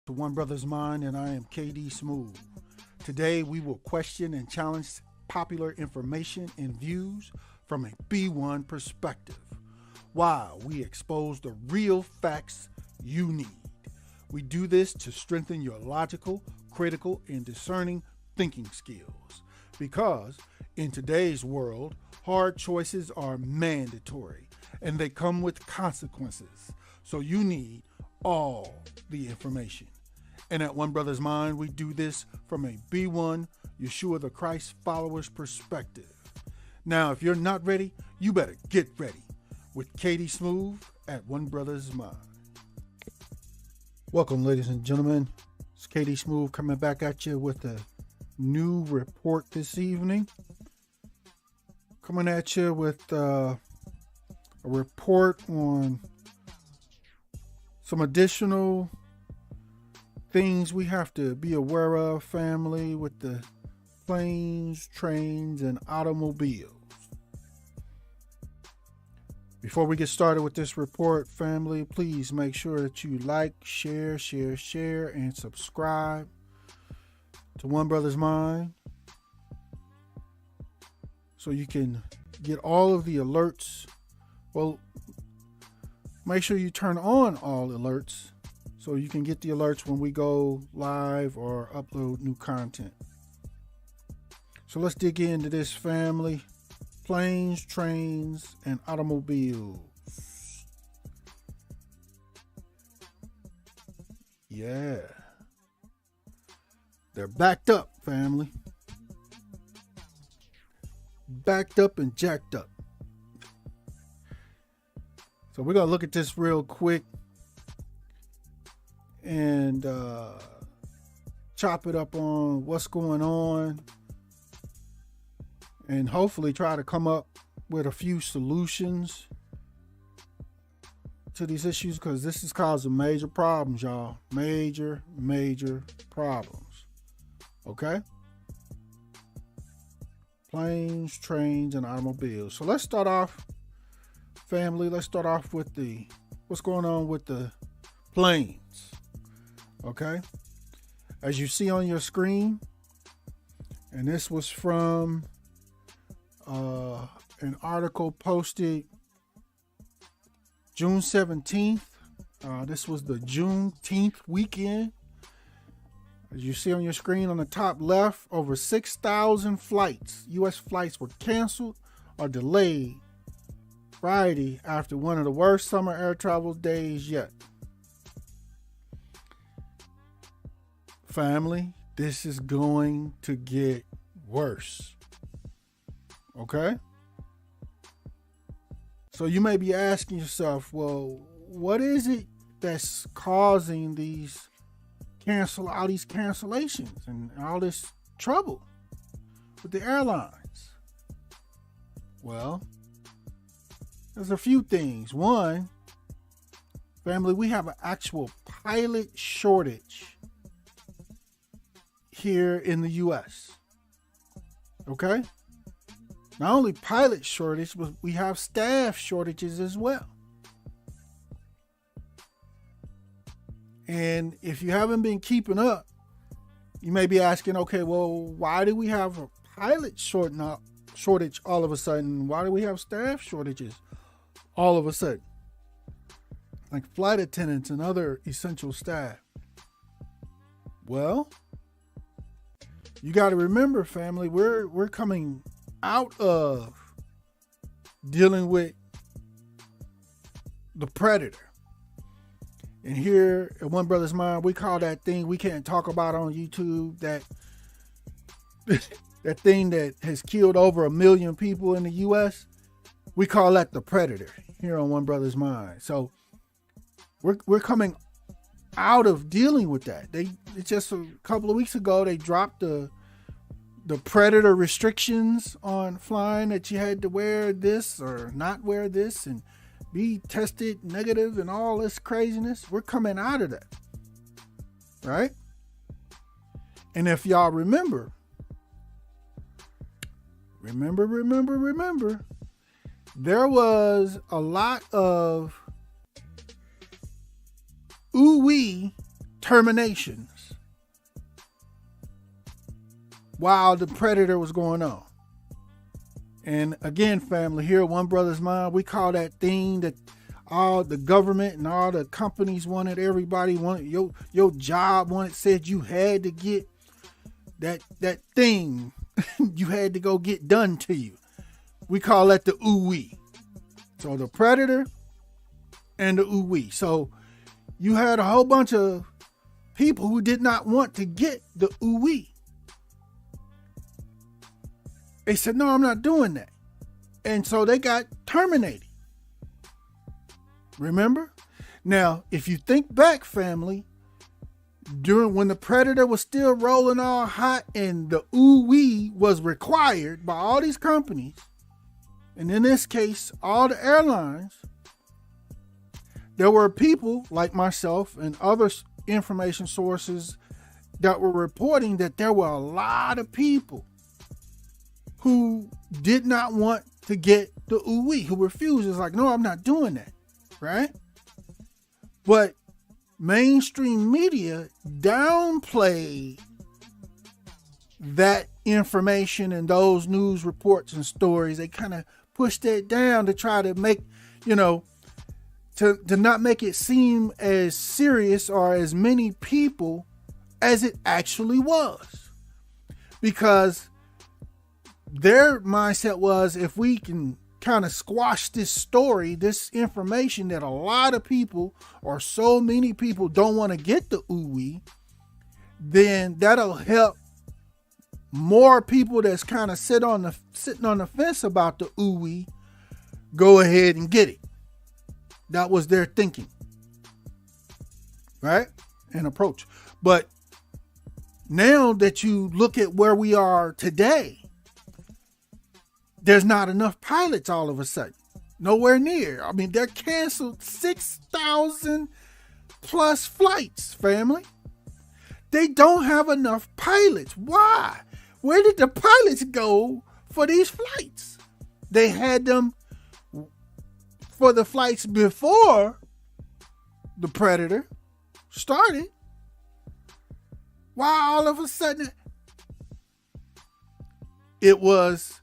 to One Brothas Mind, and I am KD Smooth. Today we will question and challenge popular information and views from a B1 perspective, while we expose the real facts you need. We do this to strengthen your logical, critical, and discerning thinking skills. Because in today's world, hard choices are mandatory and they come with consequences. So you need all the information. And at One Brothas Mind, we do this from a B1 Yeshua the Christ followers perspective. Now, if you're not ready, you better get ready with KD Smooth at One Brothas Mind. Welcome, ladies and gentlemen. It's KD Smooth coming back at you with a new report this evening. Coming at you with a report on some additional things we have to be aware of, family, with the planes, trains, and automobiles. Before we get started with this report, family, please make sure that you like, share, and subscribe to One Brothas Mind so you can get all of the alerts. Well, make sure you turn on all alerts so you can get the alerts when we go live or upload new content. So let's dig into this, family. Planes, trains, and automobiles. Yeah. They're backed up, family. Backed up and jacked up. So we're going to look at this real quick and chop it up on what's going on and hopefully try to come up with a few solutions to these issues, because this is causing major problems, y'all. Major problems. Okay? Planes, trains, and automobiles. So let's start off, family. Let's start off with what's going on with the planes. Okay? As you see on your screen, and this was from an article posted June 17th. This was the Juneteenth weekend. As you see on your screen on the top left, over 6,000 flights, U.S. flights, were canceled or delayed Friday after one of the worst summer air travel days yet. Family, this is going to get worse. Okay? So you may be asking yourself, well, what is it that's causing these cancellations and all this trouble with the airlines? Well, there's a few things. One, family, we have an actual pilot shortage here in the U.S. Okay? Not only pilot shortage, but we have staff shortages as well. And if you haven't been keeping up, you may be asking, okay, well, why do we have a pilot shortage all of a sudden? Why do we have staff shortages all of a sudden? Like flight attendants and other essential staff. Well, you got to remember, family, we're coming out of dealing with the predator. And here at One Brothas Mind, we call that thing we can't talk about on YouTube, that that thing that has killed over 1 million people in the U.S., we call that the predator here on One Brothas Mind. So we're coming out of dealing with that. It's just a couple of weeks ago, they dropped the predator restrictions on flying, that you had to wear this or not wear this and be tested negative and all this craziness. We're coming out of that, right? And if y'all remember, there was a lot of ooh-wee terminations while the predator was going on. And again, family, here at One Brothas Mind, we call that thing that all the government and all the companies wanted, everybody wanted, your job wanted, said you had to get that thing you had to go get done to you. We call that the ooh-wee. So the predator and the ooh-wee. So you had a whole bunch of people who did not want to get the ooh-wee. They said, no, I'm not doing that. And so they got terminated. Remember? Now, if you think back, family, during when the predator was still rolling all hot and the ooh-wee was required by all these companies, and in this case, all the airlines, there were people like myself and other information sources that were reporting that there were a lot of people who did not want to get the ooh-wee, who refused. It's like, no, I'm not doing that, right? But mainstream media downplayed that information and those news reports and stories. They kind of pushed it down to try to make, to not make it seem as serious or as many people as it actually was. Because their mindset was, if we can kind of squash this story, this information that a lot of people or so many people don't want to get the ooh-wee, then that'll help more people that's kind of sitting on the fence about the ooh-wee go ahead and get it. That was their thinking, right? And approach. But now that you look at where we are today, there's not enough pilots all of a sudden. Nowhere near. I mean, they're canceled 6,000 plus flights, family. They don't have enough pilots. Why? Where did the pilots go for these flights? They had them for the flights before the predator started. Why all of a sudden it was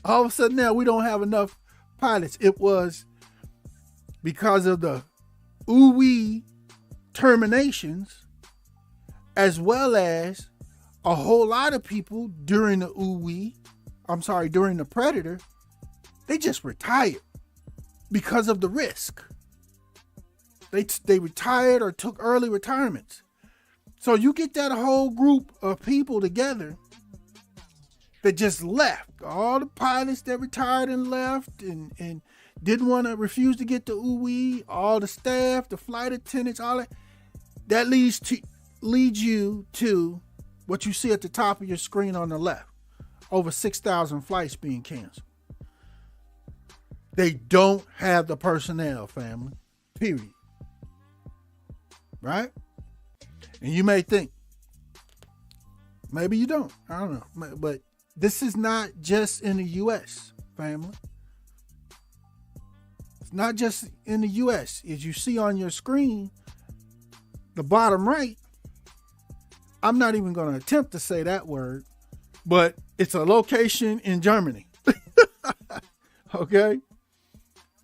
all of a sudden now we don't have enough pilots? It was because of the ooh-wee terminations, as well as a whole lot of people during the during the predator, they just retired because of the risk. They retired or took early retirements. So you get that whole group of people together that just left. All the pilots that retired and left and didn't want to, refuse to get the ooh-wee, all the staff, the flight attendants, all that leads you to what you see at the top of your screen on the left. Over 6,000 flights being canceled. They don't have the personnel, family. Period. Right? And you may think, maybe you don't. I don't know. But this is not just in the U.S., family. It's not just in the U.S. As you see on your screen, the bottom right, I'm not even going to attempt to say that word, but it's a location in Germany. Okay?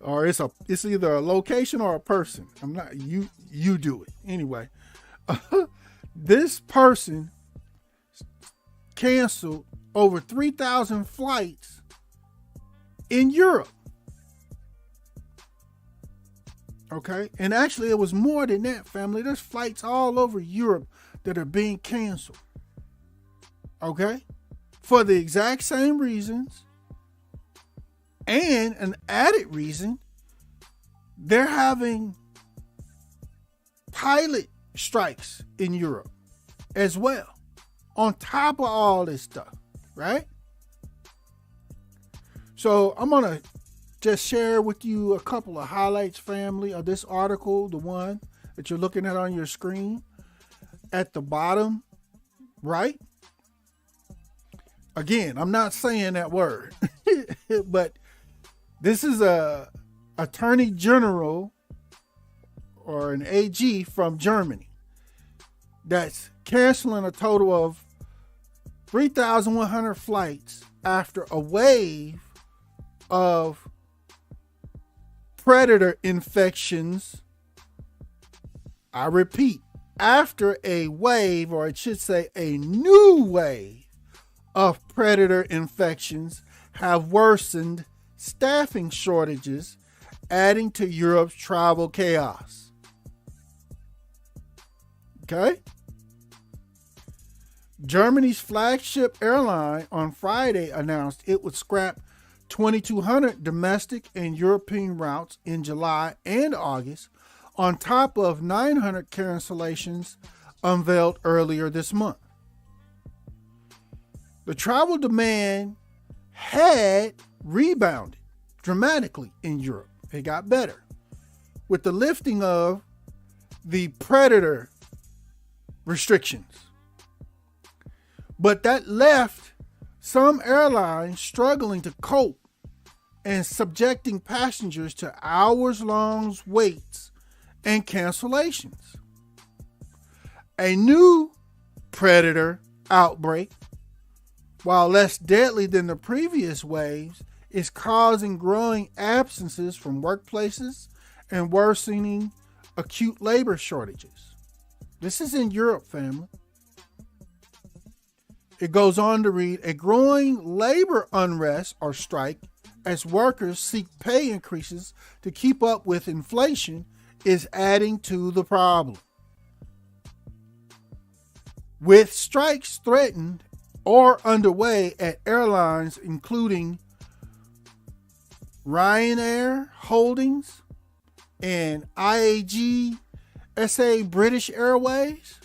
Or it's either a location or a person. I'm not, you do it. Anyway, this person canceled over 3,000 flights in Europe. Okay? And actually it was more than that, family. There's flights all over Europe that are being canceled. Okay? For the exact same reasons. And an added reason, they're having pilot strikes in Europe as well, on top of all this stuff, right? So I'm going to just share with you a couple of highlights, family, of this article, the one that you're looking at on your screen. At the bottom right, again, I'm not saying that word, but this is a attorney general or an AG from Germany that's canceling a total of 3,100 flights after a wave of predator infections. I repeat, after a wave, or it should say a new wave of predator infections have worsened staffing shortages, adding to Europe's travel chaos. Okay? Germany's flagship airline on Friday announced it would scrap 2,200 domestic and European routes in July and August, on top of 900 cancellations unveiled earlier this month. The travel demand had rebounded dramatically in Europe. It got better with the lifting of the predator restrictions. But that left some airlines struggling to cope and subjecting passengers to hours-long waits and cancellations. A new predator outbreak, while less deadly than the previous waves, is causing growing absences from workplaces and worsening acute labor shortages. This is in Europe, family. It goes on to read, a growing labor unrest or strike as workers seek pay increases to keep up with inflation is adding to the problem. With strikes threatened or underway at airlines including Ryanair Holdings and IAG SA British Airways,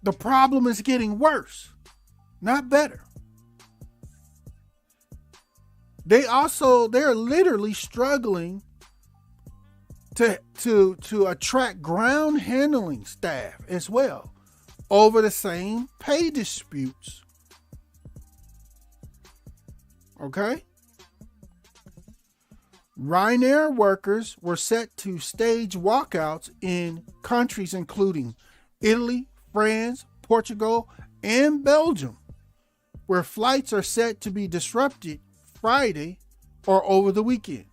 the problem is getting worse, not better. They're literally struggling to attract ground handling staff as well over the same pay disputes. Okay? Ryanair workers were set to stage walkouts in countries including Italy, France, Portugal, and Belgium, where flights are set to be disrupted Friday or over the weekend.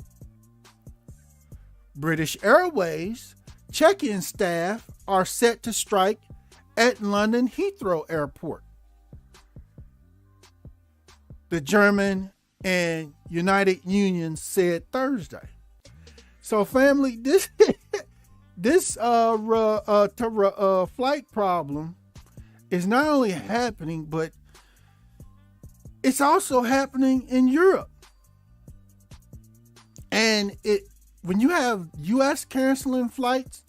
British Airways check-in staff are set to strike at London Heathrow Airport. The German and United Unions said Thursday. So, family, this flight problem is not only happening, but it's also happening in Europe. And when you have U.S. canceling flights,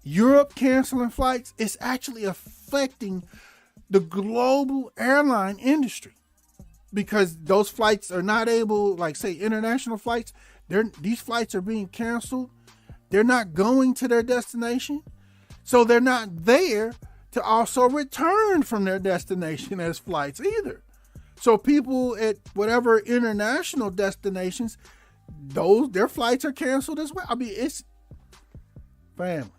Europe canceling flights, it's actually affecting the global airline industry, because those flights are not able, like say international flights, these flights are being canceled. They're not going to their destination. So they're not there to also return from their destination as flights either. So people at whatever international destinations, their flights are canceled as well. I mean, it's family.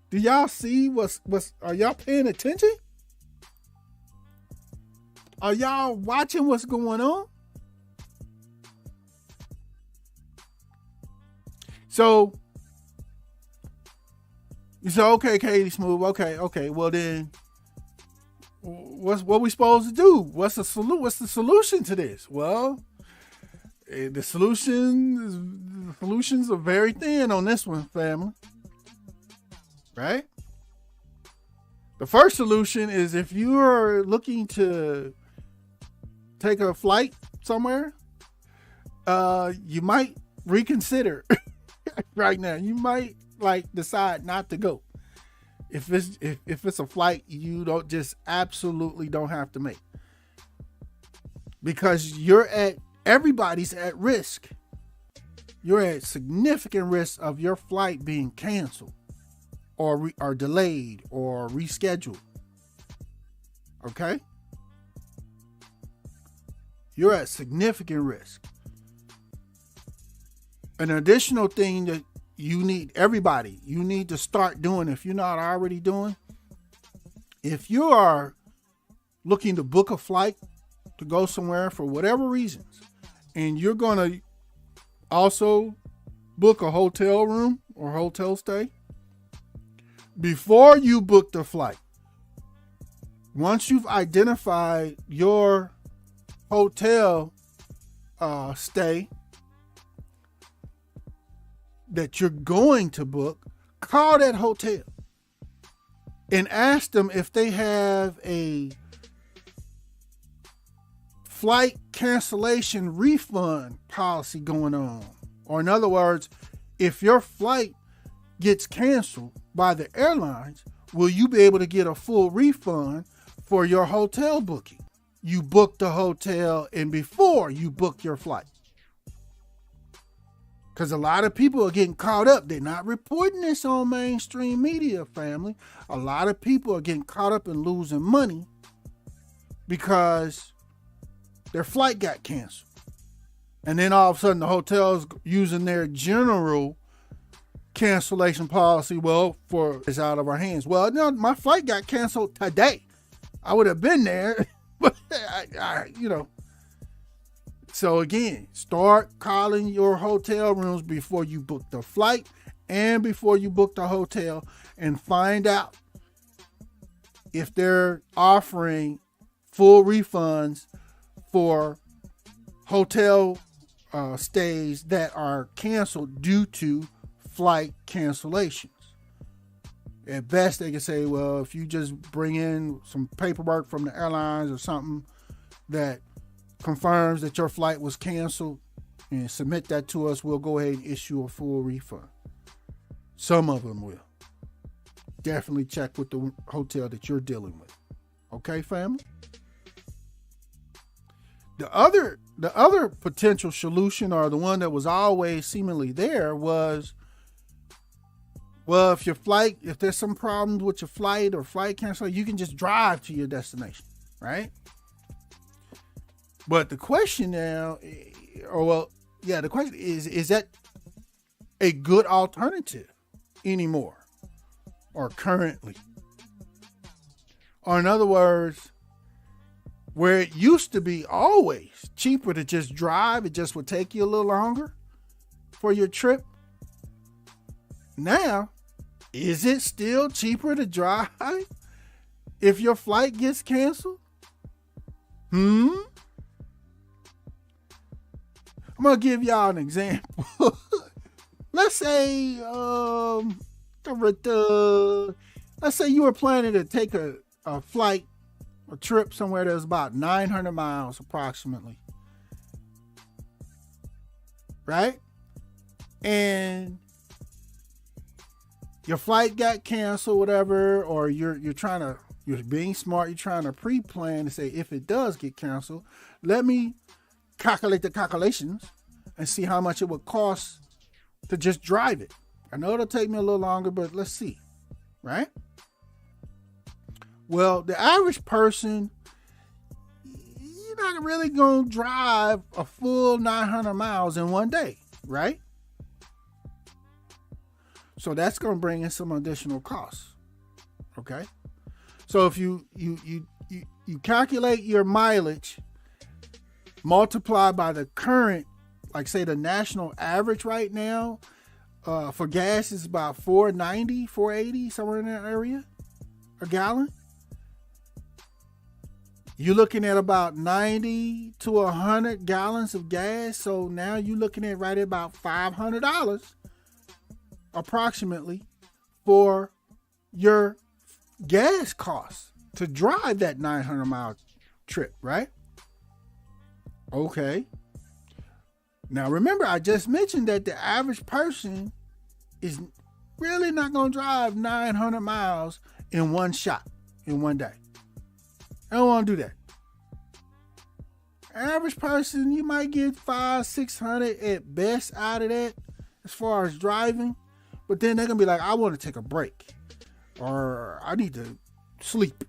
Do y'all see are y'all paying attention? Are y'all watching what's going on? So you say, okay, Katie Smooth, okay. Well then, what we supposed to do? What's the solution to this? Well, the solutions are very thin on this one, family. Right? The first solution is, if you are looking to take a flight somewhere, you might reconsider right now. You might decide not to go. If it's a flight you absolutely don't have to make, because everybody's at risk. You're at significant risk of your flight being canceled or delayed or rescheduled. Okay? You're at significant risk. An additional thing that you need to start doing, if you're not already doing, if you are looking to book a flight to go somewhere for whatever reasons, and you're going to also book a hotel room or hotel stay, before you book the flight, once you've identified your hotel stay that you're going to book, call that hotel and ask them if they have a flight cancellation refund policy going on. Or in other words, if your flight gets canceled by the airlines, will you be able to get a full refund for your hotel booking? You booked the hotel and before you book your flight. Because a lot of people are getting caught up. They're not reporting this on mainstream media, family. A lot of people are getting caught up in losing money because their flight got canceled. And then all of a sudden the hotel's using their general cancellation policy. Well, it's out of our hands. Well, no, my flight got canceled today. I would have been there, but So again, start calling your hotel rooms before you book the flight and before you book the hotel, and find out if they're offering full refunds for hotel stays that are canceled due to flight cancellations. At best, they can say, well, if you just bring in some paperwork from the airlines or something that confirms that your flight was canceled and submit that to us, we'll go ahead and issue a full refund. Some of them will. Definitely check with the hotel that you're dealing with. Okay, family? The other potential solution, or the one that was always seemingly there, was, well, if there's some problems with your flight or flight cancel, you can just drive to your destination, right? But the question now, the question is that a good alternative anymore or currently? Or in other words, where it used to be always cheaper to just drive, it just would take you a little longer for your trip. Now, is it still cheaper to drive if your flight gets canceled? I'm going to give y'all an example. Let's say, let's say you were planning to take a flight, a trip somewhere that's about 900 miles approximately. Right? And your flight got canceled, whatever, or you're being smart, you're trying to pre-plan to say, if it does get canceled, let me calculate the calculations and see how much it would cost to just drive it. I know it'll take me a little longer, but let's see, right? Well, the average person, you're not really going to drive a full 900 miles in one day, right? So that's going to bring in some additional costs, okay? So if you calculate your mileage, multiply by the current, like say the national average right now for gas is about $4.90, $4.80, somewhere in that area, a gallon. You're looking at about 90 to 100 gallons of gas. So now you're looking at right at about $500 approximately for your gas costs to drive that 900 mile trip, right? Okay. Now remember, I just mentioned that the average person is really not going to drive 900 miles in one shot, in one day. I don't want to do that. Average person, you might get 500-600 at best out of that as far as driving. But then they're going to be like, I want to take a break. Or I need to sleep.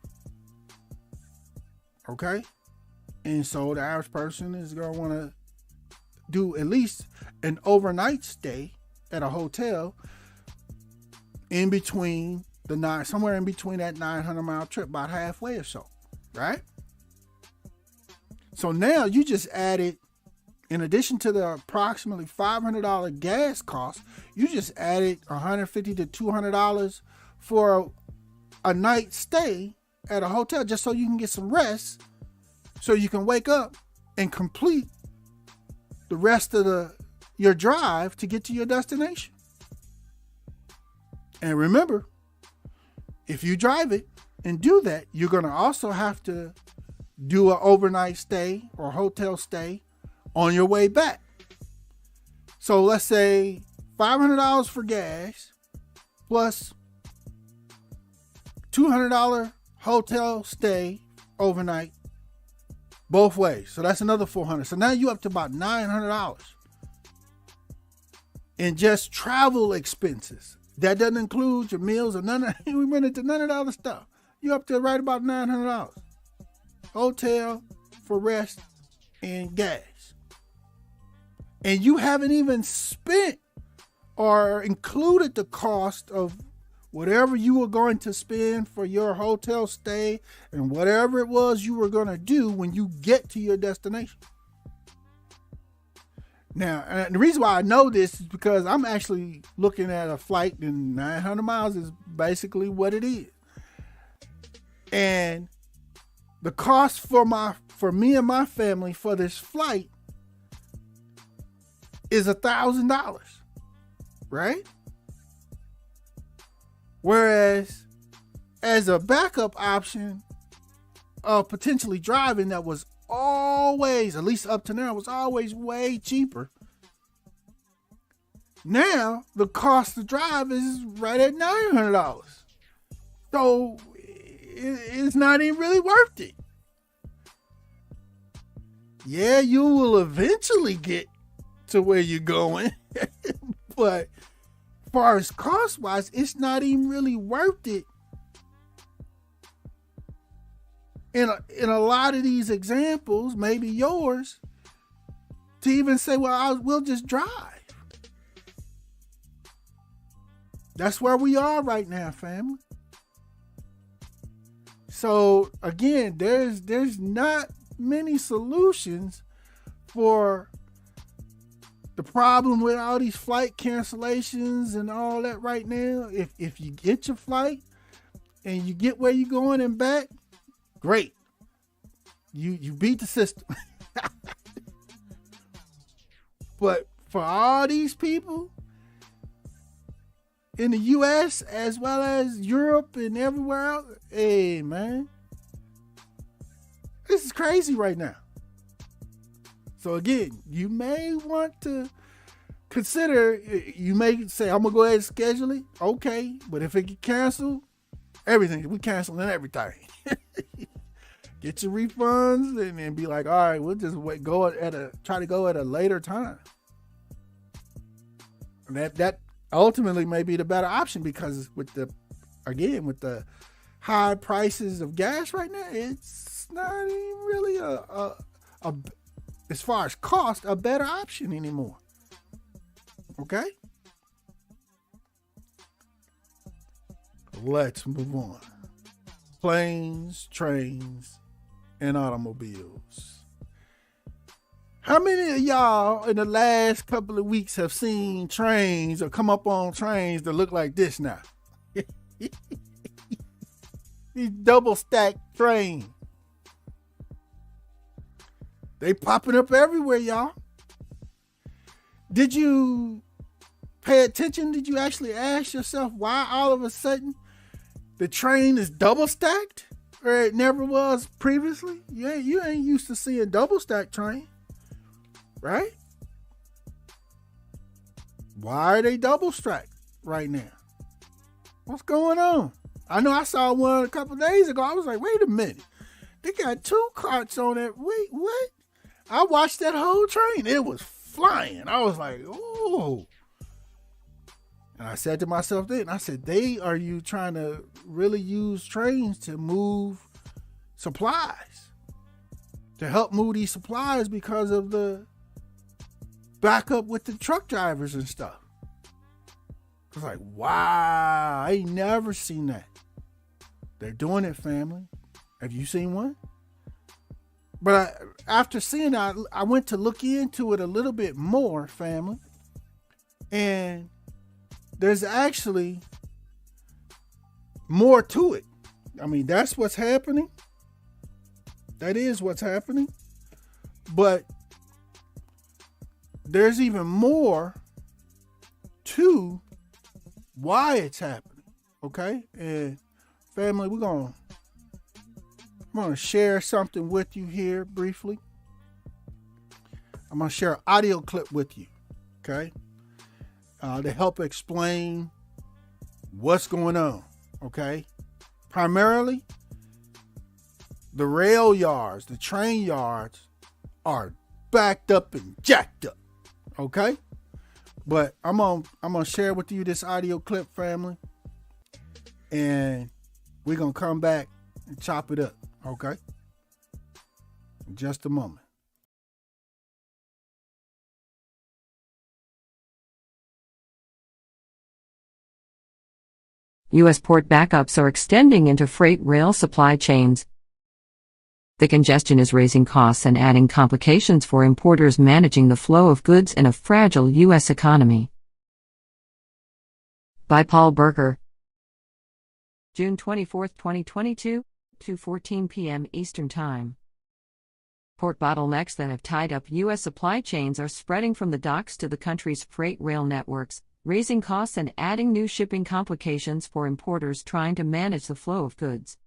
Okay? And so the average person is going to want to do at least an overnight stay at a hotel in between somewhere in between that 900-mile trip, about halfway or so, right? So now you just added, in addition to the approximately $500 gas cost, you just added $150 to $200 for a night stay at a hotel just so you can get some rest, so you can wake up and complete the rest of your drive to get to your destination. And remember, if you drive it and do that, you're going to also have to do an overnight stay or hotel stay on your way back. So let's say $500 for gas plus $200 hotel stay overnight both ways. So that's another $400. So now you're up to about $900 in just travel expenses. That doesn't include your meals or we went into none of the other stuff. You're up to right about $900. Hotel for rest and gas. And you haven't even spent or included the cost of whatever you were going to spend for your hotel stay and whatever it was you were going to do when you get to your destination. Now, and the reason why I know this is because I'm actually looking at a flight, and 900 miles is basically what it is. And the cost for me and my family for this flight is $1,000, right? Whereas as a backup option of potentially driving, that was always, at least up to now, was always way cheaper. Now the cost to drive is right at $900. So it's not even really worth it. Yeah, you will eventually get to where you're going, but as far as cost wise, it's not even really worth it. In a lot of these examples, maybe yours, to even say, well, we'll just drive. That's where we are right now, family. So again, there's not many solutions for the problem with all these flight cancellations and all that right now. If you get your flight and you get where you're going and back, great. You beat the system. But for all these people in the US as well as Europe and everywhere else, hey man, this is crazy right now. So again, you may want to consider, you may say, I'm gonna go ahead and schedule it. Okay, but if it get canceled, we canceling everything. Get your refunds and then be like, all right, we'll just try to go at a later time. And that ultimately may be the better option, because with the high prices of gas right now, it's not even really a as far as cost, a better option anymore. Okay? Let's move on. Planes, trains, and automobiles. How many of y'all in the last couple of weeks have seen trains or come up on trains that look like this now? These double stacked trains. They popping up everywhere, y'all. Did you pay attention? Did you actually ask yourself why all of a sudden the train is double stacked, or it never was previously? You ain't used to seeing double stacked train, right? Why are they double stacked right now? What's going on? I know I saw one a couple days ago. I was like, wait a minute. They got two carts on it. Wait, what? I watched that whole train. It was flying. I was like, oh. And I said to myself then, I said, are you trying to really use trains to move supplies? to help move these supplies because of the backup with the truck drivers and stuff. It's like, wow, I ain't never seen that. They're doing it, family. Have you seen one? But after seeing that, I went to look into it a little bit more, family. And there's actually more to it. I mean, that's what's happening. That is what's happening. But there's even more to why it's happening. Okay? And family, I'm going to share something with you here briefly. I'm going to share an audio clip with you. Okay? To help explain what's going on. Okay? Primarily, the rail yards, the train yards are backed up and jacked up. Okay? But I'm gonna share with you this audio clip, family. And we're gonna come back and chop it up. Okay? In just a moment. U.S. port backups are extending into freight rail supply chains. The congestion is raising costs and adding complications for importers managing the flow of goods in a fragile U.S. economy. By Paul Berger. June 24, 2022, 2:14 p.m. Eastern Time. Port bottlenecks that have tied up U.S. supply chains are spreading from the docks to the country's freight rail networks, raising costs and adding new shipping complications for importers trying to manage the flow of goods.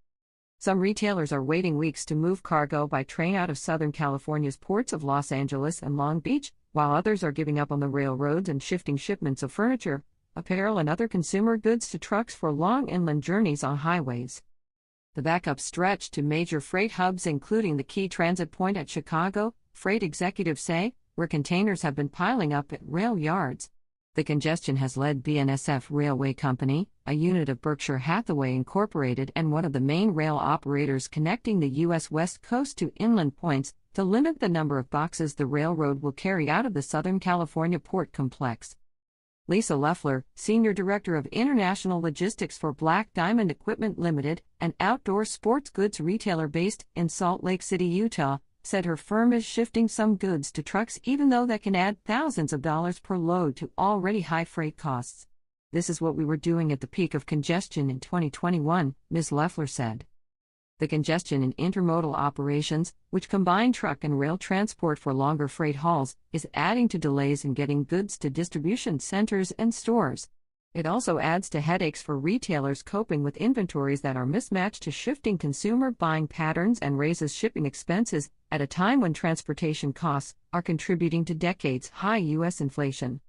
Some retailers are waiting weeks to move cargo by train out of Southern California's ports of Los Angeles and Long Beach, while others are giving up on the railroads and shifting shipments of furniture, apparel and other consumer goods to trucks for long inland journeys on highways. The backup stretched to major freight hubs including the key transit point at Chicago, freight executives say, where containers have been piling up at rail yards. The congestion has led BNSF Railway Company, a unit of Berkshire Hathaway Incorporated and one of the main rail operators connecting the U.S. West Coast to inland points, to limit the number of boxes the railroad will carry out of the Southern California port complex. Lisa Loeffler, Senior Director of International Logistics for Black Diamond Equipment Limited, an outdoor sports goods retailer based in Salt Lake City, Utah, said her firm is shifting some goods to trucks even though that can add thousands of dollars per load to already high freight costs. This is what we were doing at the peak of congestion in 2021, Ms. Loeffler said. The congestion in intermodal operations, which combine truck and rail transport for longer freight hauls, is adding to delays in getting goods to distribution centers and stores. It also adds to headaches for retailers coping with inventories that are mismatched to shifting consumer buying patterns and raises shipping expenses at a time when transportation costs are contributing to decades-high U.S. inflation.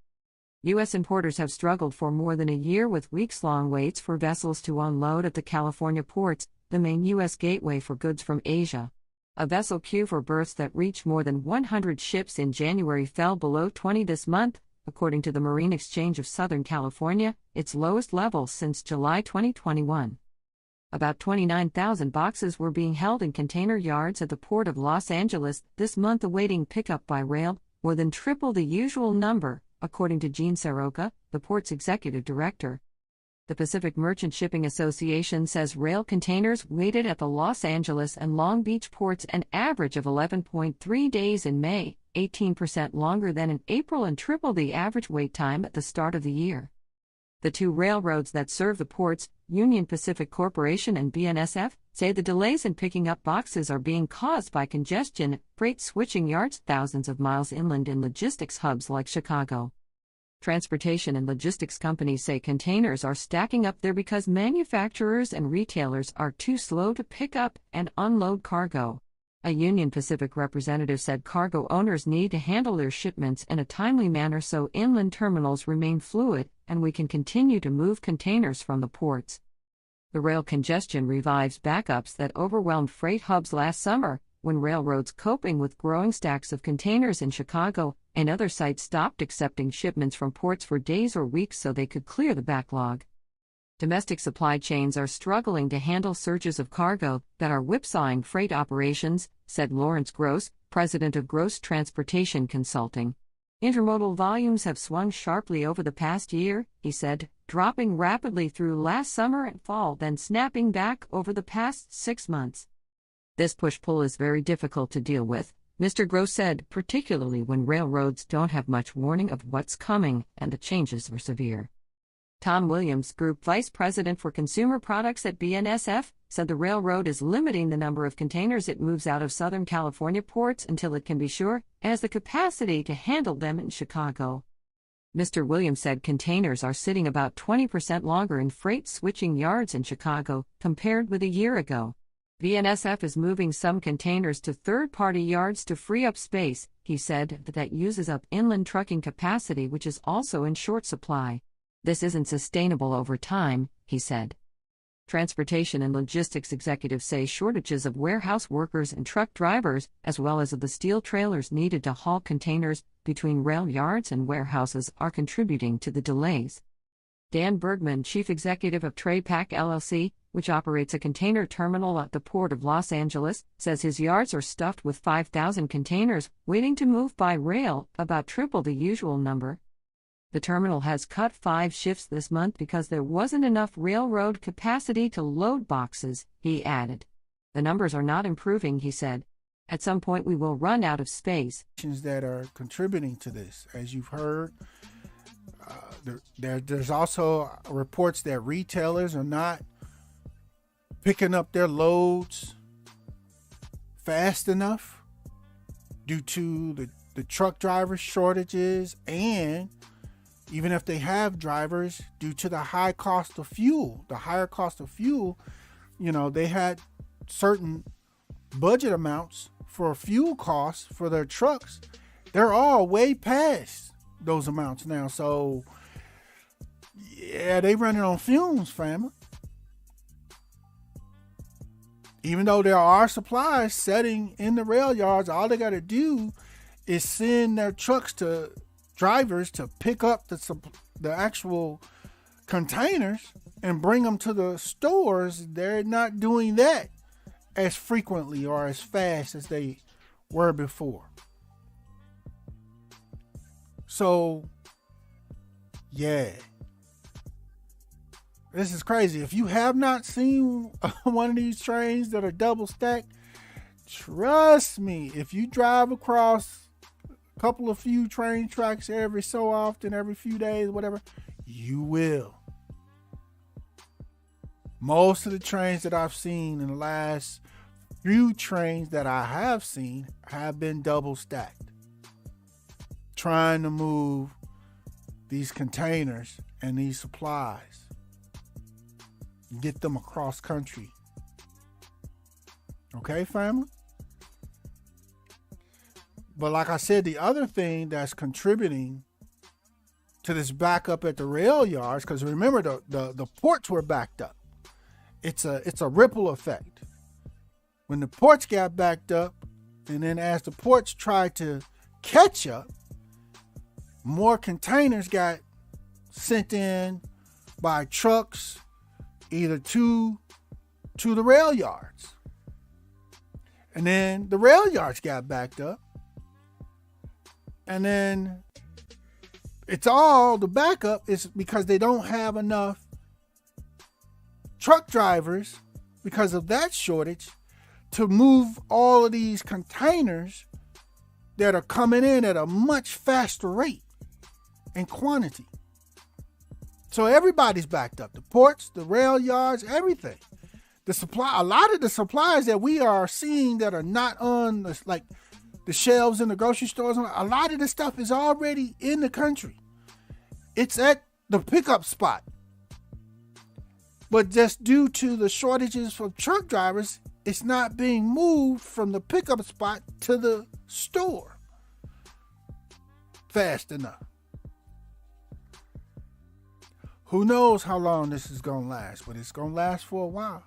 U.S. importers have struggled for more than a year with weeks-long waits for vessels to unload at the California ports, the main U.S. gateway for goods from Asia. A vessel queue for berths that reached more than 100 ships in January fell below 20 this month, according to the Marine Exchange of Southern California, its lowest level since July 2021. About 29,000 boxes were being held in container yards at the Port of Los Angeles this month awaiting pickup by rail, more than triple the usual number, according to Gene Soroka, the port's executive director. The Pacific Merchant Shipping Association says rail containers waited at the Los Angeles and Long Beach ports an average of 11.3 days in May, 18% longer than in April and triple the average wait time at the start of the year. The two railroads that serve the ports, Union Pacific Corporation and BNSF, say the delays in picking up boxes are being caused by congestion at freight switching yards thousands of miles inland in logistics hubs like Chicago. Transportation and logistics companies say containers are stacking up there because manufacturers and retailers are too slow to pick up and unload cargo. A Union Pacific representative said cargo owners need to handle their shipments in a timely manner so inland terminals remain fluid and we can continue to move containers from the ports. The rail congestion revives backups that overwhelmed freight hubs last summer, when railroads coping with growing stacks of containers in Chicago and other sites stopped accepting shipments from ports for days or weeks so they could clear the backlog. Domestic supply chains are struggling to handle surges of cargo that are whipsawing freight operations, said Lawrence Gross, president of Gross Transportation Consulting. Intermodal volumes have swung sharply over the past year, he said, dropping rapidly through last summer and fall, then snapping back over the past 6 months. This push-pull is very difficult to deal with, Mr. Gross said, particularly when railroads don't have much warning of what's coming and the changes are severe. Tom Williams, Group Vice President for Consumer Products at BNSF, said the railroad is limiting the number of containers it moves out of Southern California ports until it can be sure it has the capacity to handle them in Chicago. Mr. Williams said containers are sitting about 20% longer in freight switching yards in Chicago compared with a year ago. BNSF is moving some containers to third-party yards to free up space, he said, that uses up inland trucking capacity, which is also in short supply. This isn't sustainable over time, he said. Transportation and logistics executives say shortages of warehouse workers and truck drivers, as well as of the steel trailers needed to haul containers between rail yards and warehouses, are contributing to the delays. Dan Bergman, chief executive of TrayPack LLC, which operates a container terminal at the Port of Los Angeles, says his yards are stuffed with 5,000 containers waiting to move by rail, about triple the usual number. The terminal has cut 5 shifts this month because there wasn't enough railroad capacity to load boxes, he added. The numbers are not improving, he said. At some point we will run out of space. That are contributing to this, as you've heard. There's also reports that retailers are not picking up their loads fast enough due to the truck driver shortages, and even if they have drivers, due to the high cost of fuel, they had certain budget amounts for fuel costs for their trucks. They're all way past those amounts now. So, yeah, they running on fumes, family. Even though there are supplies setting in the rail yards, all they got to do is send their trucks to drivers to pick up the actual containers and bring them to the stores. They're not doing that as frequently or as fast as they were before. So, yeah, this is crazy. If you have not seen one of these trains that are double stacked, trust me, if you drive across a few train tracks every so often, every few days, whatever, you will. Most of the trains that I've seen in the last few trains that I have seen have been double stacked, trying to move these containers and these supplies, get them across country. Okay, family? But like I said, the other thing that's contributing to this backup at the rail yards, because remember the ports were backed up. It's a ripple effect. When the ports got backed up, and then as the ports tried to catch up, more containers got sent in by trucks either to the rail yards. And then the rail yards got backed up. And then the backup is because they don't have enough truck drivers because of that shortage to move all of these containers that are coming in at a much faster rate and quantity. So everybody's backed up. The ports, the rail yards, everything. A lot of the supplies that we are seeing that are not on the shelves in the grocery stores, a lot of this stuff is already in the country. It's at the pickup spot. But just due to the shortages of truck drivers, it's not being moved from the pickup spot to the store fast enough. Who knows how long this is going to last, but it's going to last for a while.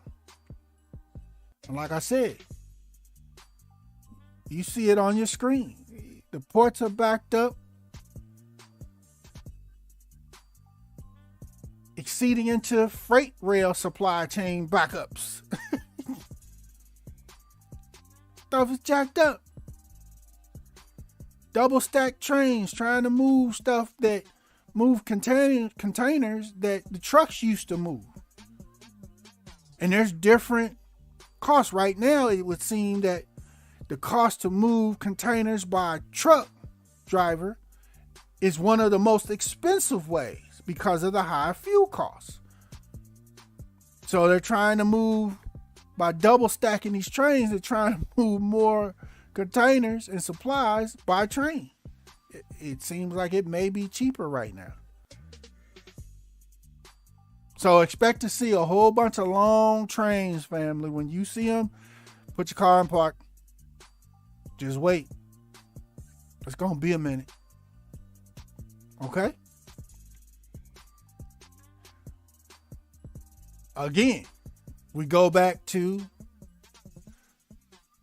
And like I said, you see it on your screen. The ports are backed up. exceeding into freight rail supply chain backups. Stuff is jacked up. Double stacked trains trying to move stuff that move containers that the trucks used to move. And there's different costs. Right now, it would seem that the cost to move containers by a truck driver is one of the most expensive ways because of the high fuel costs. So they're trying to move, by double stacking these trains, they're trying to move more containers and supplies by train. It seems like it may be cheaper right now. So expect to see a whole bunch of long trains, family. When you see them, put your car in park. Just wait. It's going to be a minute. Okay? Again, we go back to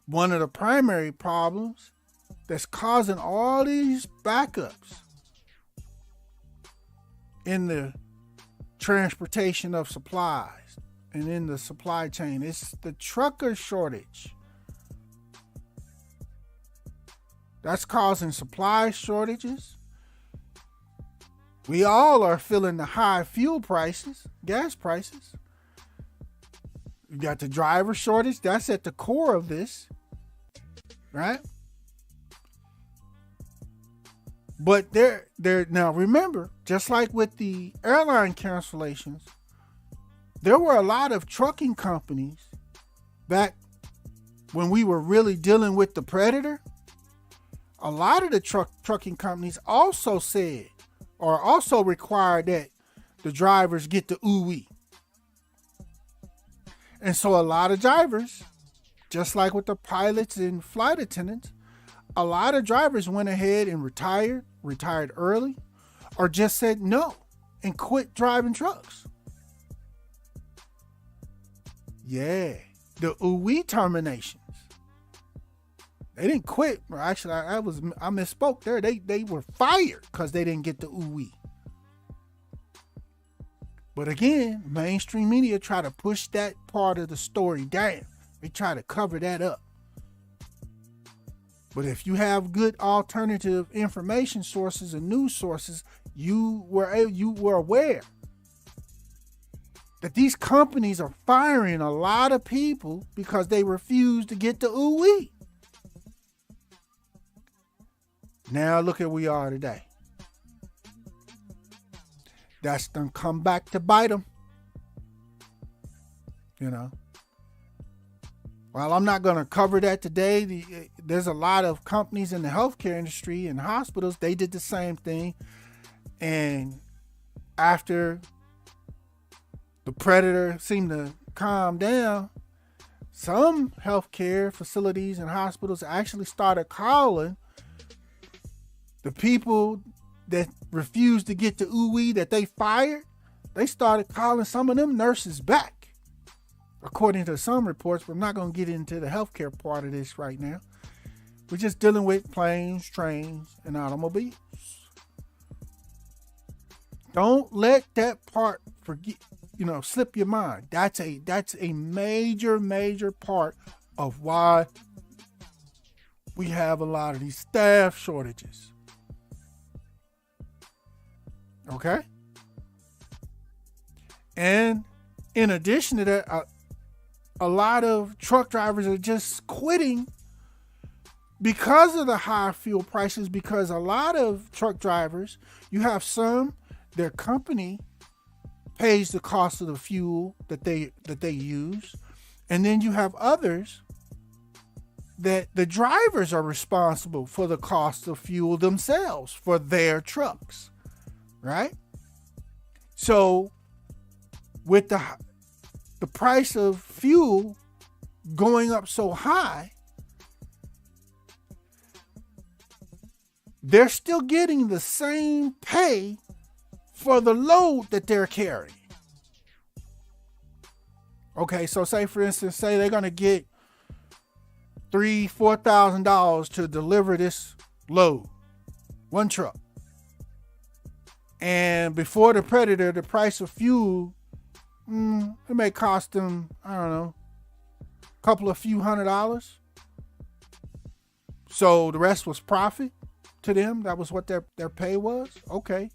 one of the primary problems that's causing all these backups in the transportation of supplies and in the supply chain. It's the trucker shortage. That's causing supply shortages. We all are feeling the high fuel prices, gas prices. You got the driver shortage. That's at the core of this, right? But there now remember, just like with the airline cancellations, there were a lot of trucking companies back when we were really dealing with the predator. A lot of the trucking companies also said, or also required, that the drivers get the ooh-wee. And so a lot of drivers, just like with the pilots and flight attendants, a lot of drivers went ahead and retired early, or just said no and quit driving trucks. Yeah, the ooh-wee terminations. They didn't quit. Actually, I misspoke there. They were fired because they didn't get the ooh-wee. But again, mainstream media try to push that part of the story down. They try to cover that up. But if you have good alternative information sources and news sources, you were aware that these companies are firing a lot of people because they refuse to get the ooh-wee. Now look at where we are today. That's done come back to bite them. You know. Well, I'm not going to cover that today. There's a lot of companies in the healthcare industry and hospitals. They did the same thing. And after the predator seemed to calm down, some healthcare facilities and hospitals actually started calling the people that refused to get the ooh-wee that they fired. They started calling some of them nurses back, according to some reports, but I'm not going to get into the healthcare part of this right now. We're just dealing with planes, trains, and automobiles. Don't let that part slip your mind. That's a major part of why we have a lot of these staff shortages. Okay? And in addition to that, a lot of truck drivers are just quitting because of the high fuel prices, because a lot of truck drivers, you have some, their company pays the cost of the fuel that they use, and then you have others that the drivers are responsible for the cost of fuel themselves for their trucks, right? So with the price of fuel going up so high, they're still getting the same pay for the load that they're carrying. Okay, so say for instance, they're going to get $3,000-$4,000 to deliver this load, one truck. And before the predator, the price of fuel, it may cost them, I don't know, a couple of few $100s. So the rest was profit to them. That was what their pay was. Okay.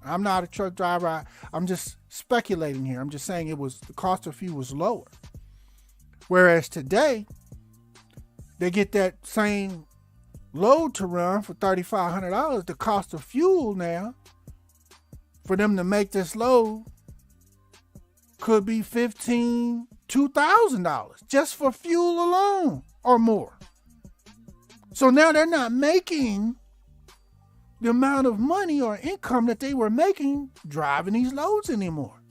I'm not a truck driver. I'm just speculating here. I'm just saying the cost of fuel was lower. Whereas today, they get that same load to run for $3,500. The cost of fuel now, for them to make this load, could be $1,500, $2,000 just for fuel alone or more. So now they're not making the amount of money or income that they were making driving these loads anymore.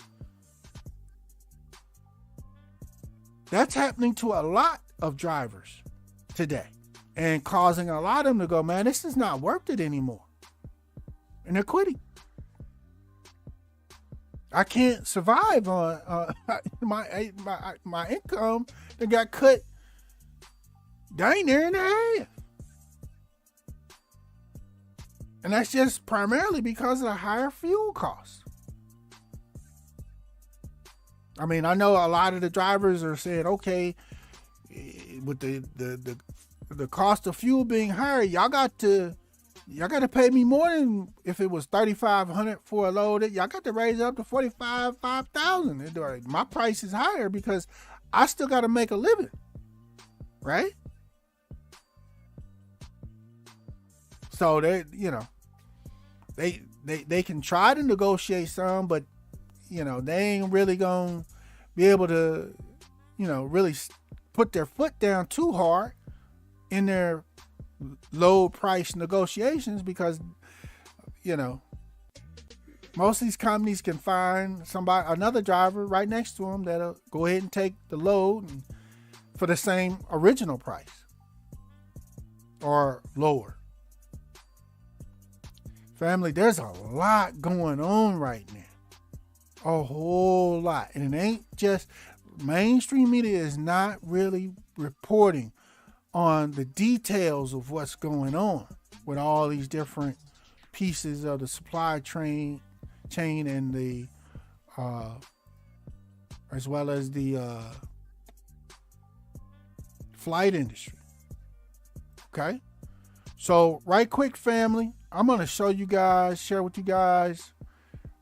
That's happening to a lot of drivers today and causing a lot of them to go, man, this is not worth it anymore. And they're quitting. I can't survive on my income that got cut dang near in half. And that's just primarily because of the higher fuel costs. I mean, I know a lot of the drivers are saying, okay, with the cost of fuel being higher, y'all got to pay me more than if it was $3,500 for a load. Y'all got to raise it up to $5,000. My price is higher because I still got to make a living, right? So they can try to negotiate some, but they ain't really gonna be able to, really put their foot down too hard in their low price negotiations because, most of these companies can find another driver right next to them that'll go ahead and take the load for the same original price or lower. Family, there's a lot going on right now. A whole lot. And it ain't just, mainstream media is not really reporting on the details of what's going on with all these different pieces of the supply chain and the as well as the flight industry. Okay? So right quick, family, I'm going to share with you guys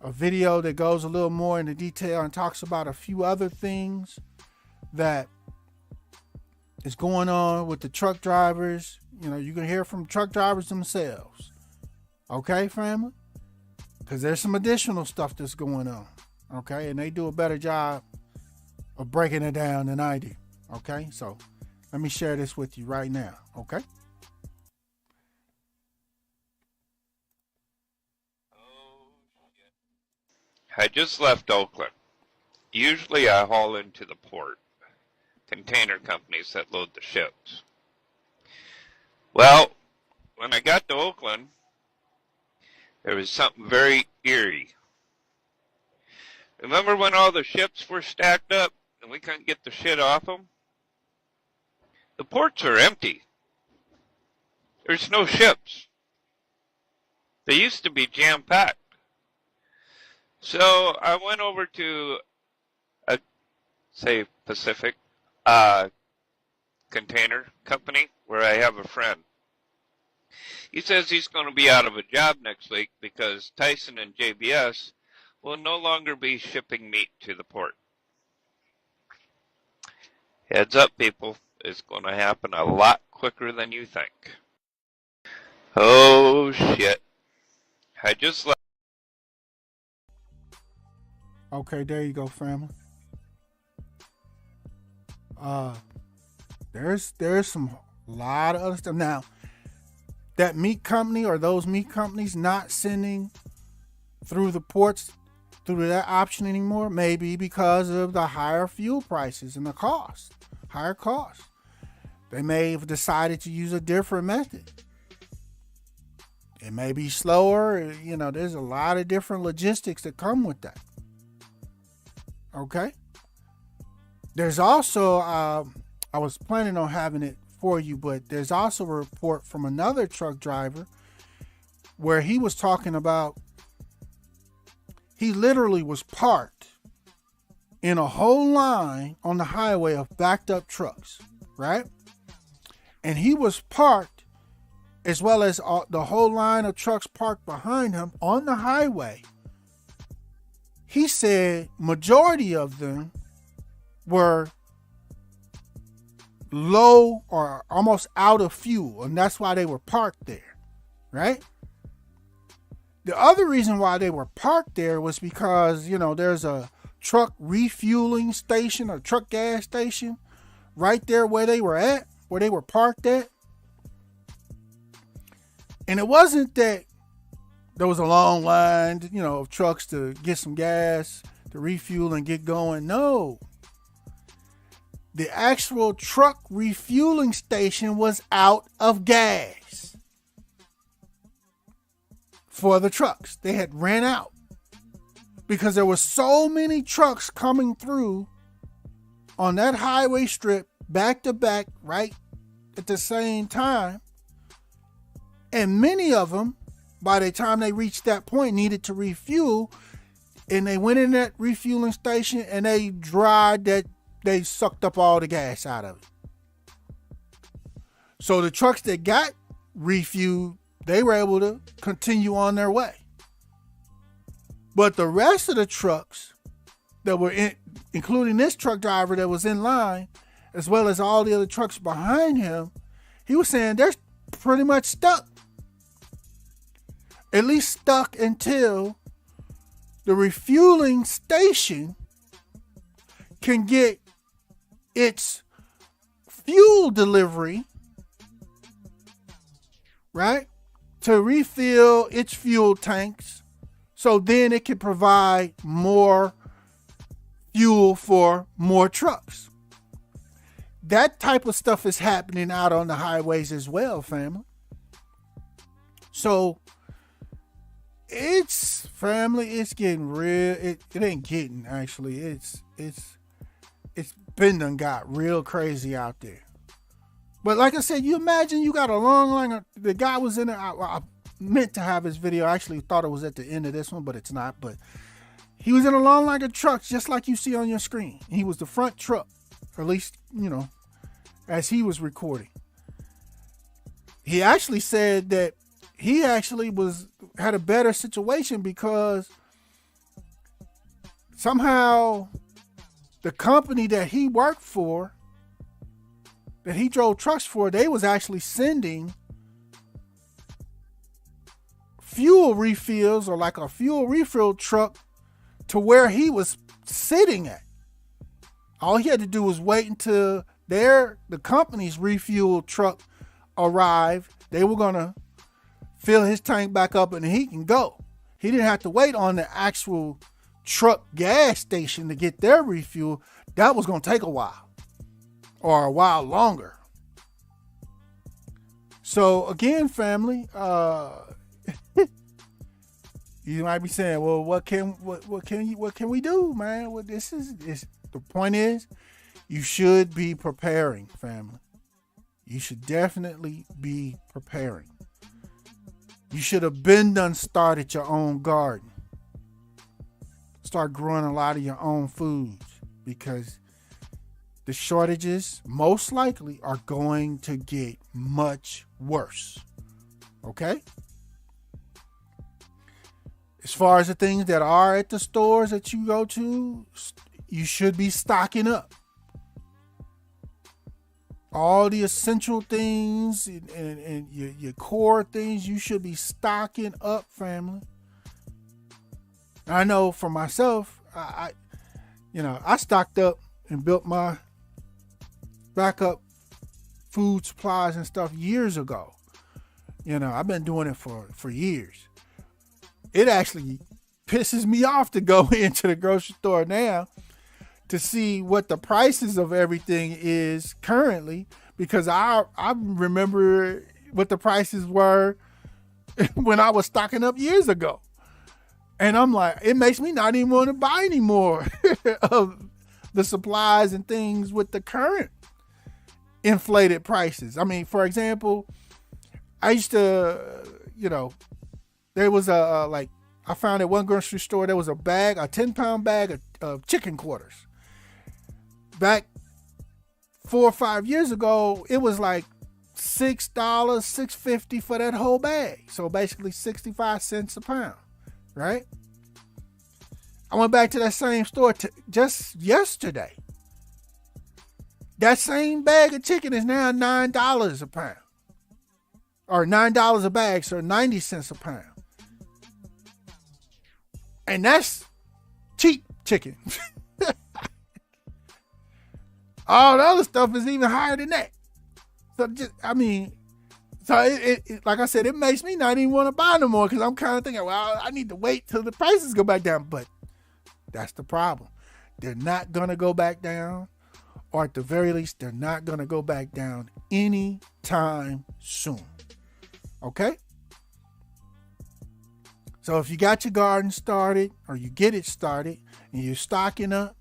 a video that goes a little more into detail and talks about a few other things that is going on with the truck drivers. You can hear from truck drivers themselves. Okay, family? Because there's some additional stuff that's going on. Okay? And they do a better job of breaking it down than I do. Okay? So let me share this with you right now. Okay? I just left Oakland. Usually I haul into the port, container companies that load the ships. Well, when I got to Oakland, there was something very eerie. Remember when all the ships were stacked up and we couldn't get the shit off them? The ports are empty. There's no ships. They used to be jam-packed. So I went over to say Pacific container company where I have a friend. He says he's going to be out of a job next week because Tyson and JBS will no longer be shipping meat to the port. Heads up, people, it's going to happen a lot quicker than you think. Oh shit. I just left. Okay, there you go, family. There's some lot of other stuff. Now, that meat company or those meat companies not sending through the ports through that option anymore, maybe because of the higher fuel prices and the higher cost. They may have decided to use a different method. It may be slower. There's a lot of different logistics that come with that. Okay. There's also, I was planning on having it for you, but there's also a report from another truck driver where he was talking about He literally was parked in a whole line on the highway of backed up trucks, right? And he was parked, as well as the whole line of trucks parked behind him on the highway. He said majority of them were low or almost out of fuel, and that's why they were parked there, right? The other reason why they were parked there was because, there's a truck refueling station or truck gas station right there where they were parked at. And it wasn't that there was a long line, of trucks to get some gas, to refuel and get going. No. The actual truck refueling station was out of gas for the trucks. They had ran out because there were so many trucks coming through on that highway strip back to back right at the same time. And many of them, by the time they reached that point, needed to refuel. And they went in that refueling station and they sucked up all the gas out of it. So the trucks that got refueled, they were able to continue on their way. But the rest of the trucks that were including this truck driver that was in line, as well as all the other trucks behind him, he was saying they're pretty much stuck. At least stuck until the refueling station can get its fuel delivery, right, to refill its fuel tanks, so then it can provide more fuel for more trucks. That type of stuff is happening out on the highways as well, family. So it's getting real. It ain't getting, actually. It's been done got real crazy out there. But like I said, you imagine you got a long line. The guy was in it. I meant to have his video. I actually thought it was at the end of this one, but it's not. But he was in a long line of trucks, just like you see on your screen. He was the front truck, or at least, as he was recording. He actually said that he actually had a better situation because somehow the company that he worked for, that he drove trucks for, they was actually sending fuel refills, or like a fuel refill truck, to where he was sitting at. All he had to do was wait until the company's refuel truck arrived. They were going to fill his tank back up and he can go. He didn't have to wait on the actual truck gas station to get their refuel. That was going to take a while, or a while longer. So again, family, you might be saying, well, what can we do, man? Well, the point is, you should be preparing, family. You should definitely be preparing. You should have started your own garden. Start growing a lot of your own foods, because the shortages most likely are going to get much worse. Okay? As far as the things that are at the stores that you go to, you should be stocking up. All the essential things and your core things, you should be stocking up, family. I know for myself, I stocked up and built my backup food supplies and stuff years ago. I've been doing it for years. It actually pisses me off to go into the grocery store now to see what the prices of everything is currently, because I remember what the prices were when I was stocking up years ago. And I'm like, it makes me not even want to buy any more of the supplies and things with the current inflated prices. I mean, for example, I used to, there was I found at one grocery store there was a 10-pound bag of chicken quarters. Back 4 or 5 years ago, it was like $6, $6.50 for that whole bag. So basically 65 cents a pound, right? I went back to that same store just yesterday. That same bag of chicken is now $9 a pound. Or $9 a bag, so 90 cents a pound. And that's cheap chicken. All the other stuff is even higher than that. So it like I said, it makes me not even want to buy no more because I'm kind of thinking, well, I need to wait till the prices go back down. But that's the problem. They're not going to go back down, or at the very least, they're not going to go back down anytime soon. Okay? So if you got your garden started, or you get it started, and you're stocking up,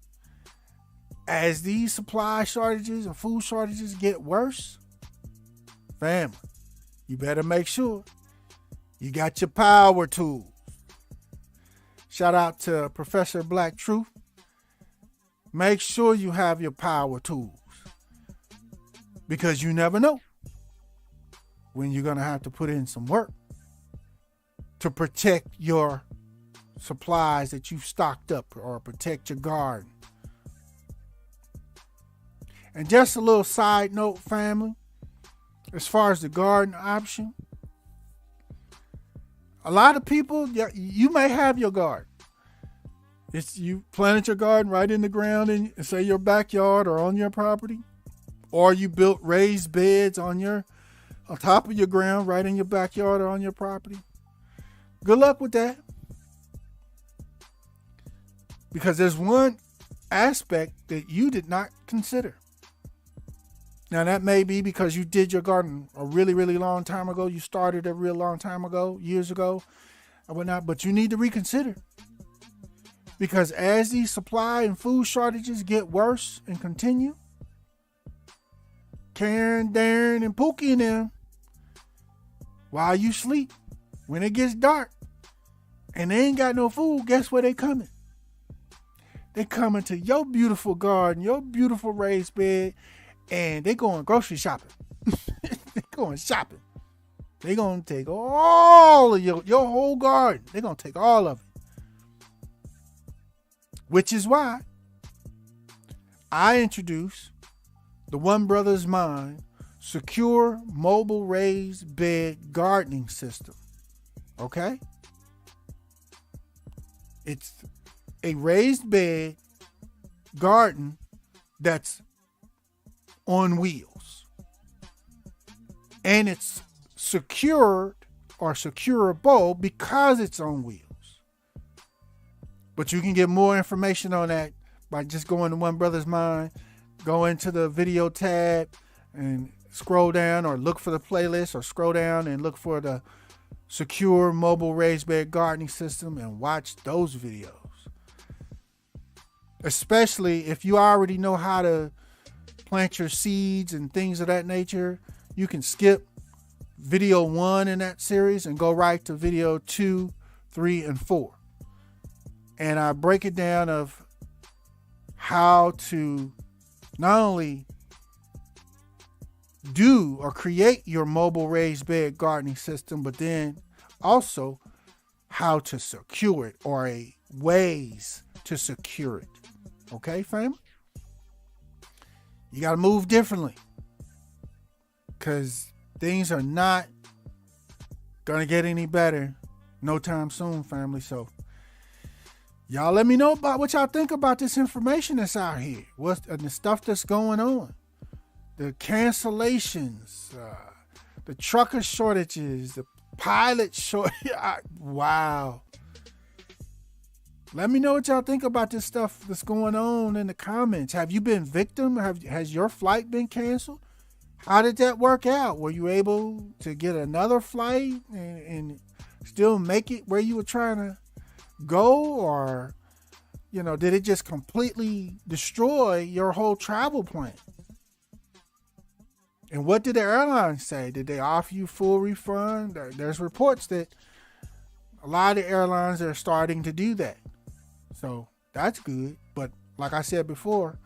as these supply shortages and food shortages get worse, family, you better make sure you got your power tools. Shout out to Professor Black Truth. Make sure you have your power tools, because you never know when you're going to have to put in some work to protect your supplies that you've stocked up, or protect your garden. And just a little side note, family, as far as the garden option, a lot of people, you may have your garden. You planted your garden right in the ground in, say, your backyard or on your property, or you built raised beds on top of your ground right in your backyard or on your property. Good luck with that. Because there's one aspect that you did not consider. Now, that may be because you did your garden a really, really long time ago. You started a real long time ago, years ago, or whatnot. But you need to reconsider. Because as these supply and food shortages get worse and continue, Karen, Darren, and Pookie and them, while you sleep, when it gets dark, and they ain't got no food, guess where they coming? They coming to your beautiful garden, your beautiful raised bed, and they going grocery shopping. They going shopping. They going to take all of your whole garden. They going to take all of it. Which is why I introduce the One Brothas Mind secure mobile raised bed gardening system. Okay? It's a raised bed garden that's on wheels. And it's secured or securable because it's on wheels. But you can get more information on that by just going to One Brothas Mind, go into the video tab and scroll down, or look for the playlist, or scroll down and look for the secure mobile raised bed gardening system and watch those videos. Especially if you already know how to plant your seeds and things of that nature, you can skip video 1 in that series and go right to video 2, 3, and 4. And I break it down of how to not only do or create your mobile raised bed gardening system, but then also how to secure it, or ways to secure it. Okay, family? You got to move differently, because things are not going to get any better no time soon, family. So y'all let me know about what y'all think about this information that's out here. What's the stuff that's going on? The cancellations, the trucker shortages, the pilot shortage. Wow. Let me know what y'all think about this stuff that's going on in the comments. Have you been victim? Has your flight been canceled? How did that work out? Were you able to get another flight and still make it where you were trying to go? Or, did it just completely destroy your whole travel plan? And what did the airline say? Did they offer you full refund? There's reports that A lot of airlines are starting to do that. So that's good. But like I said before,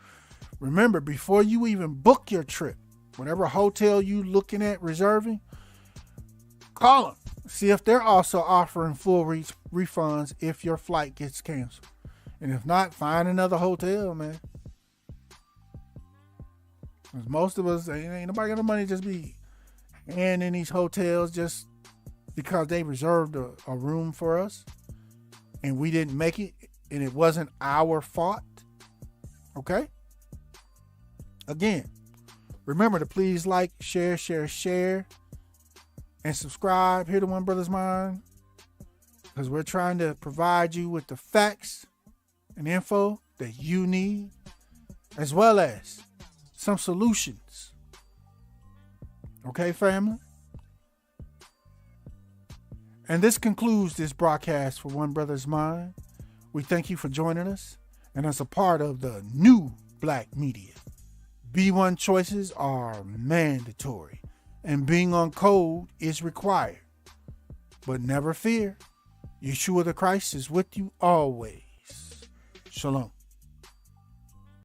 remember, before you even book your trip, whatever hotel you looking at reserving, call them. See if they're also offering full refunds if your flight gets canceled. And if not, find another hotel, man. Because most of us, ain't nobody got the money to just be handing these hotels just because they reserved a room for us and we didn't make it and it wasn't our fault. Okay? Again, remember to please like, share, and subscribe here to One Brothas Mind, because we're trying to provide you with the facts and info that you need, as well as some solutions. Okay, family? And this concludes this broadcast for One Brothas Mind. We thank you for joining us, and as a part of the new Black media, B1 choices are mandatory, and being on code is required. But never fear, Yeshua the Christ is with you always. Shalom.